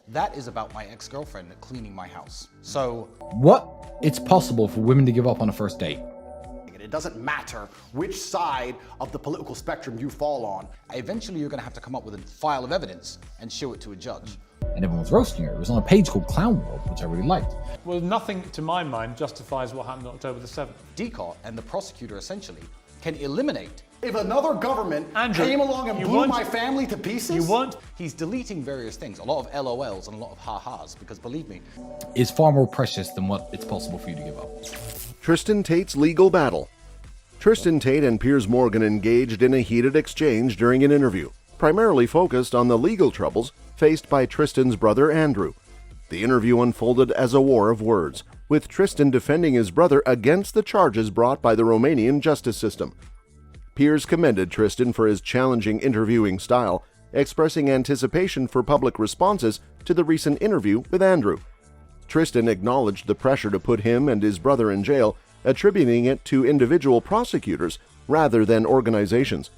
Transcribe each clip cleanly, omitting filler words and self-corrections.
That is about my ex-girlfriend cleaning my house. So... What? It's possible for women to give up on a first date. It doesn't matter which side of the political spectrum you fall on. Eventually you're going to have to come up with a file of evidence and show it to a judge. And everyone was roasting her. It was on a page called Clown World, which I really liked. Well, nothing, to my mind, justifies what happened on October the 7th. DCOT and the prosecutor essentially can eliminate. If another government Andrew, came along and blew my family to pieces... You weren't. He's deleting various things, a lot of LOLs and a lot of ha-has, because believe me... Is far more precious than what it's possible for you to give up. Tristan Tate's legal battle. Tristan Tate and Piers Morgan engaged in a heated exchange during an interview, primarily focused on the legal troubles faced by Tristan's brother Andrew. The interview unfolded as a war of words, with Tristan defending his brother against the charges brought by the Romanian justice system. Piers commended Tristan for his challenging interviewing style, expressing anticipation for public responses to the recent interview with Andrew. Tristan acknowledged the pressure to put him and his brother in jail, attributing it to individual prosecutors rather than organizations.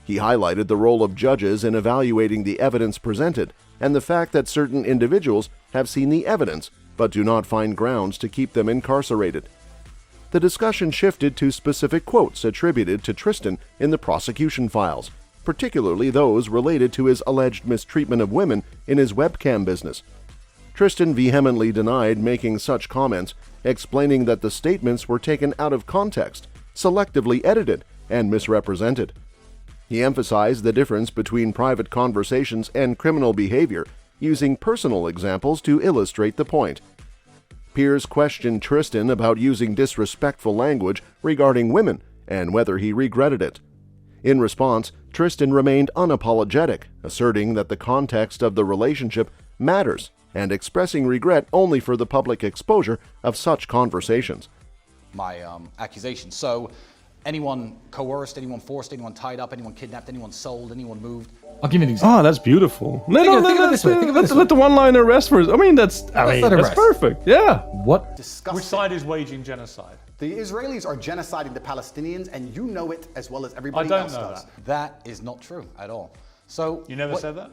He highlighted the role of judges in evaluating the evidence presented and the fact that certain individuals have seen the evidence but do not find grounds to keep them incarcerated. The discussion shifted to specific quotes attributed to Tristan in the prosecution files, particularly those related to his alleged mistreatment of women in his webcam business. Tristan vehemently denied making such comments, explaining that the statements were taken out of context, selectively edited, and misrepresented. He emphasized the difference between private conversations and criminal behavior, using personal examples to illustrate the point. Piers questioned Tristan about using disrespectful language regarding women and whether he regretted it. In response, Tristan remained unapologetic, asserting that the context of the relationship matters and expressing regret only for the public exposure of such conversations. My accusation. So anyone coerced, anyone forced, anyone tied up, anyone kidnapped, anyone sold, anyone moved. I'll give you an example. Oh, that's beautiful. Think of it this way. Let the one-liner rest first. I mean, that's perfect. Yeah. What? Disgusting. Which side is waging genocide? The Israelis are genociding the Palestinians, and you know it as well as everybody I else don't know does. That is not true at all. So You never said that?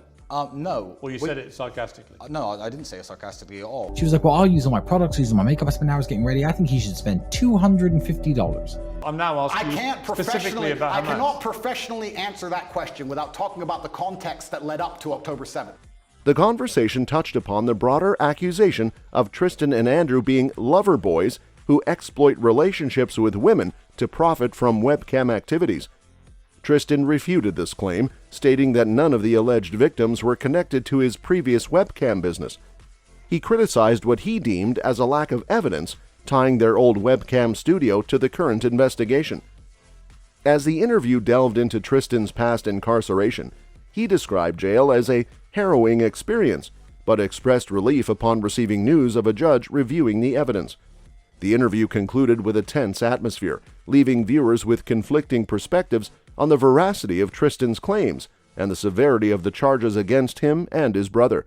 No. Or you said it sarcastically? No, I didn't say it sarcastically at all. She was like, well, I'll use all my products, use all my makeup. I spent hours getting ready. I think he should spend $250. I'm now asking specifically about I Hamas. cannot professionally answer that question without talking about the context that led up to October 7th. The conversation touched upon the broader accusation of Tristan and Andrew being lover boys who exploit relationships with women to profit from webcam activities. Tristan refuted this claim, stating that none of the alleged victims were connected to his previous webcam business. He criticized what he deemed as a lack of evidence tying their old webcam studio to the current investigation. As the interview delved into Tristan's past incarceration, he described jail as a harrowing experience, but expressed relief upon receiving news of a judge reviewing the evidence. The interview concluded with a tense atmosphere, leaving viewers with conflicting perspectives on the veracity of Tristan's claims and the severity of the charges against him and his brother.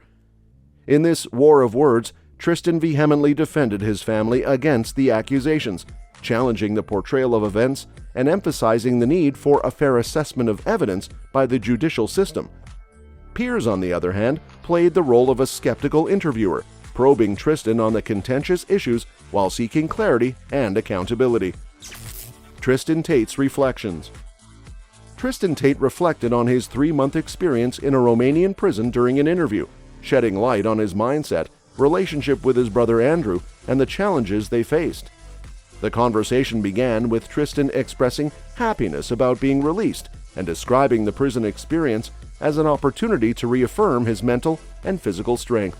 In this war of words, Tristan vehemently defended his family against the accusations, challenging the portrayal of events and emphasizing the need for a fair assessment of evidence by the judicial system. Piers, on the other hand, played the role of a skeptical interviewer, probing Tristan on the contentious issues while seeking clarity and accountability. Tristan Tate's reflections. Tristan Tate reflected on his 3-month experience in a Romanian prison during an interview, shedding light on his mindset, relationship with his brother Andrew, and the challenges they faced. The conversation began with Tristan expressing happiness about being released and describing the prison experience as an opportunity to reaffirm his mental and physical strength.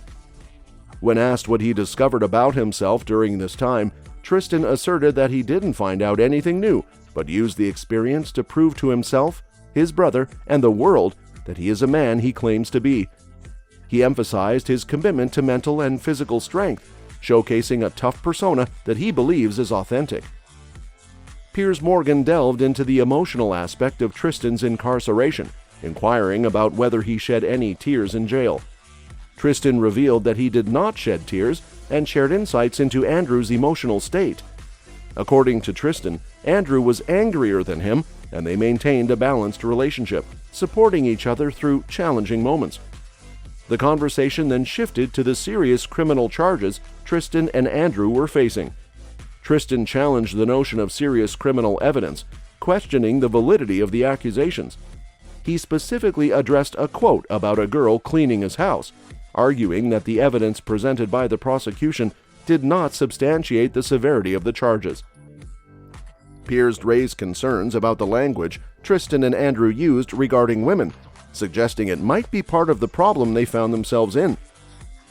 When asked what he discovered about himself during this time, Tristan asserted that he didn't find out anything new, but used the experience to prove to himself, his brother, and the world that he is a man he claims to be. He emphasized his commitment to mental and physical strength, showcasing a tough persona that he believes is authentic. Piers Morgan delved into the emotional aspect of Tristan's incarceration, inquiring about whether he shed any tears in jail. Tristan revealed that he did not shed tears and shared insights into Andrew's emotional state. According to Tristan, Andrew was angrier than him, and they maintained a balanced relationship, supporting each other through challenging moments. The conversation then shifted to the serious criminal charges Tristan and Andrew were facing. Tristan challenged the notion of serious criminal evidence, questioning the validity of the accusations. He specifically addressed a quote about a girl cleaning his house, arguing that the evidence presented by the prosecution did not substantiate the severity of the charges. Piers raised concerns about the language Tristan and Andrew used regarding women, suggesting it might be part of the problem they found themselves in.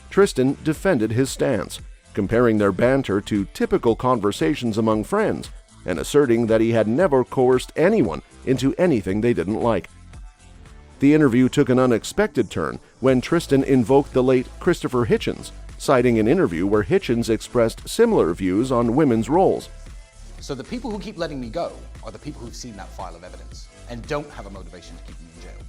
Tristan defended his stance, comparing their banter to typical conversations among friends, and asserting that he had never coerced anyone into anything they didn't like. The interview took an unexpected turn when Tristan invoked the late Christopher Hitchens, citing an interview where Hitchens expressed similar views on women's roles. So the people who keep letting me go are the people who've seen that file of evidence and don't have a motivation to keep me in jail.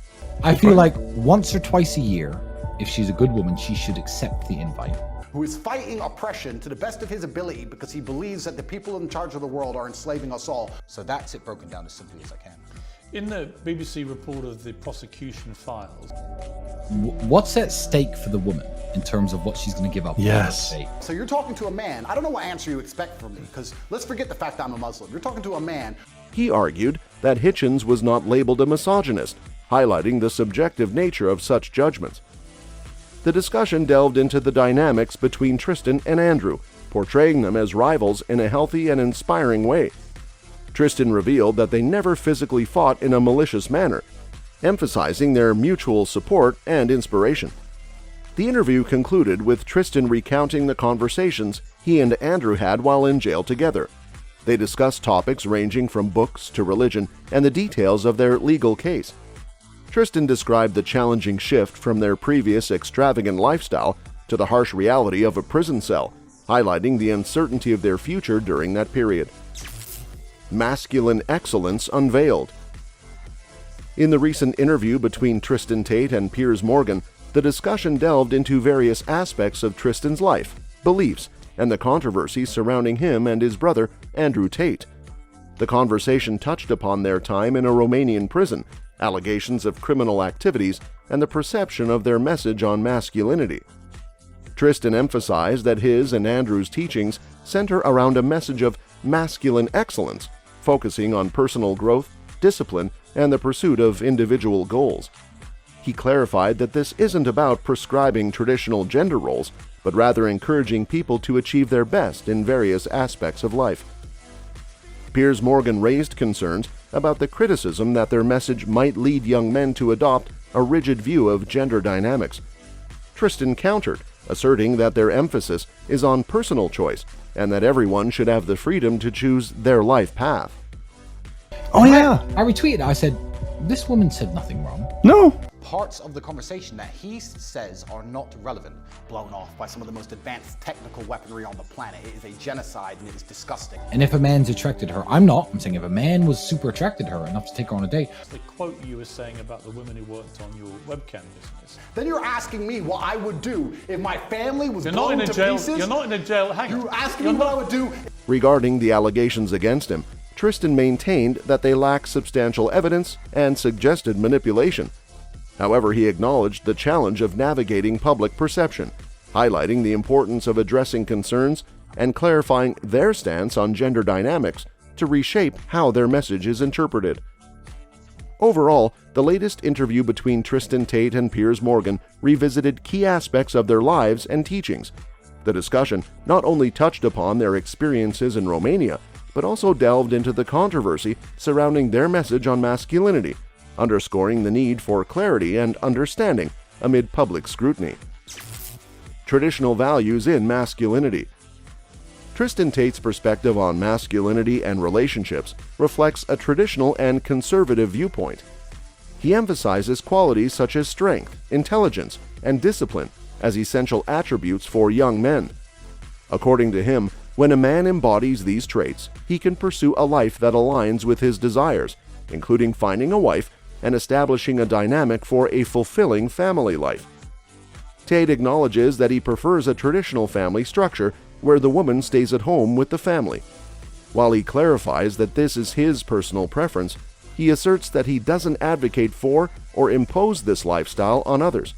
I feel like once or twice a year, if she's a good woman, she should accept the invite. Who is fighting oppression to the best of his ability because he believes that the people in charge of the world are enslaving us all. So that's it broken down as simply as I can. In the BBC report of the prosecution files, What's at stake for the woman in terms of what she's going to give up? Yes. So you're talking to a man. I don't know what answer you expect from me, because let's forget the fact that I'm a Muslim. You're talking to a man. He argued that Hitchens was not labeled a misogynist, highlighting the subjective nature of such judgments. The discussion delved into the dynamics between Tristan and Andrew, portraying them as rivals in a healthy and inspiring way. Tristan revealed that they never physically fought in a malicious manner, emphasizing their mutual support and inspiration. The interview concluded with Tristan recounting the conversations he and Andrew had while in jail together. They discussed topics ranging from books to religion and the details of their legal case. Tristan described the challenging shift from their previous extravagant lifestyle to the harsh reality of a prison cell, highlighting the uncertainty of their future during that period. Masculine excellence unveiled. In the recent interview between Tristan Tate and Piers Morgan, the discussion delved into various aspects of Tristan's life, beliefs, and the controversies surrounding him and his brother, Andrew Tate. The conversation touched upon their time in a Romanian prison, allegations of criminal activities, and the perception of their message on masculinity. Tristan emphasized that his and Andrew's teachings center around a message of masculine excellence, focusing on personal growth, discipline, and the pursuit of individual goals. He clarified that this isn't about prescribing traditional gender roles, but rather encouraging people to achieve their best in various aspects of life. Piers Morgan raised concerns about the criticism that their message might lead young men to adopt a rigid view of gender dynamics. Tristan countered, asserting that their emphasis is on personal choice and that everyone should have the freedom to choose their life path. Oh yeah. I retweeted. I said, this woman said nothing wrong. No. Parts of the conversation that he says are not relevant. Blown off by some of the most advanced technical weaponry on the planet. It is a genocide and it is disgusting. And if a man's attracted to her, I'm not. I'm saying if a man was super attracted to her enough to take her on a date. the quote you were saying about the women who worked on your webcam business. Then you're asking me what I would do if my family was You're not blown in a to jail. pieces? You're not in a jail. Hang on. You're asking me what I would do. Regarding the allegations against him, Tristan maintained that they lack substantial evidence and suggested manipulation. However, he acknowledged the challenge of navigating public perception, highlighting the importance of addressing concerns and clarifying their stance on gender dynamics to reshape how their message is interpreted. Overall, the latest interview between Tristan Tate and Piers Morgan revisited key aspects of their lives and teachings. The discussion not only touched upon their experiences in Romania, but also delved into the controversy surrounding their message on masculinity, underscoring the need for clarity and understanding amid public scrutiny. Traditional values in masculinity. Tristan Tate's perspective on masculinity and relationships reflects a traditional and conservative viewpoint. He emphasizes qualities such as strength, intelligence, and discipline as essential attributes for young men. According to him, when a man embodies these traits, he can pursue a life that aligns with his desires, including finding a wife and establishing a dynamic for a fulfilling family life. Tate acknowledges that he prefers a traditional family structure where the woman stays at home with the family. While he clarifies that this is his personal preference, he asserts that he doesn't advocate for or impose this lifestyle on others.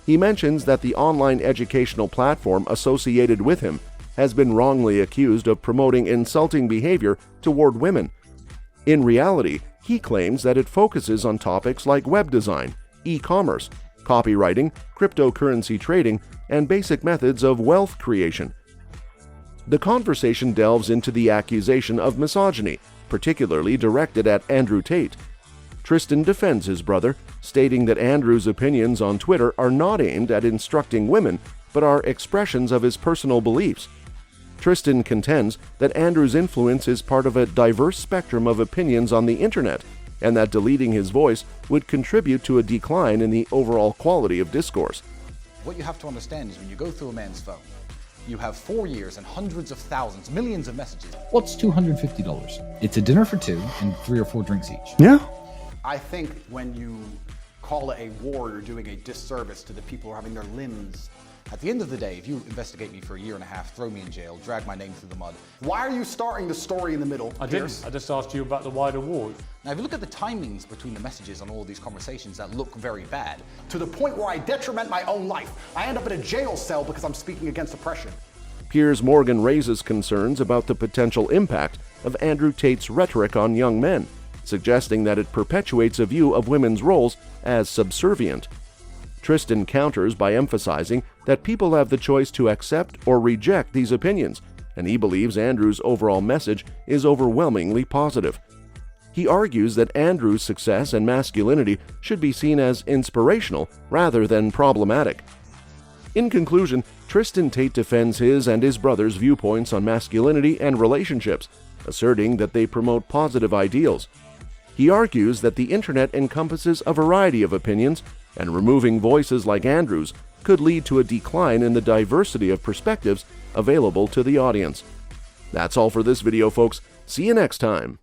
He mentions that the online educational platform associated with him has been wrongly accused of promoting insulting behavior toward women. In reality, he claims that it focuses on topics like web design, e-commerce, copywriting, cryptocurrency trading, and basic methods of wealth creation. The conversation delves into the accusation of misogyny, particularly directed at Andrew Tate. Tristan defends his brother, stating that Andrew's opinions on Twitter are not aimed at instructing women, but are expressions of his personal beliefs. Tristan contends that Andrew's influence is part of a diverse spectrum of opinions on the internet, and that deleting his voice would contribute to a decline in the overall quality of discourse. What you have to understand is when you go through a man's phone, you have 4 years and hundreds of thousands, millions of messages. What's $250? It's a dinner for two and 3 or 4 drinks each. Yeah. I think when you call it a war, you're doing a disservice to the people who are having their limbs. At the end of the day, if you investigate me for a year and a half, throw me in jail, drag my name through the mud. Why are you starting the story in the middle, I Piers? didn't. I just asked you about the wider war. Now, if you look at the timings between the messages on all these conversations that look very bad, To the point where I detriment my own life. I end up in a jail cell because I'm speaking against oppression. Piers Morgan raises concerns about the potential impact of Andrew Tate's rhetoric on young men, suggesting that it perpetuates a view of women's roles as subservient. Tristan counters by emphasizing that people have the choice to accept or reject these opinions, and he believes Andrew's overall message is overwhelmingly positive. He argues that Andrew's success and masculinity should be seen as inspirational rather than problematic. In conclusion, Tristan Tate defends his and his brother's viewpoints on masculinity and relationships, asserting that they promote positive ideals. He argues that the internet encompasses a variety of opinions, and removing voices like Andrew's could lead to a decline in the diversity of perspectives available to the audience. That's all for this video, folks. See you next time.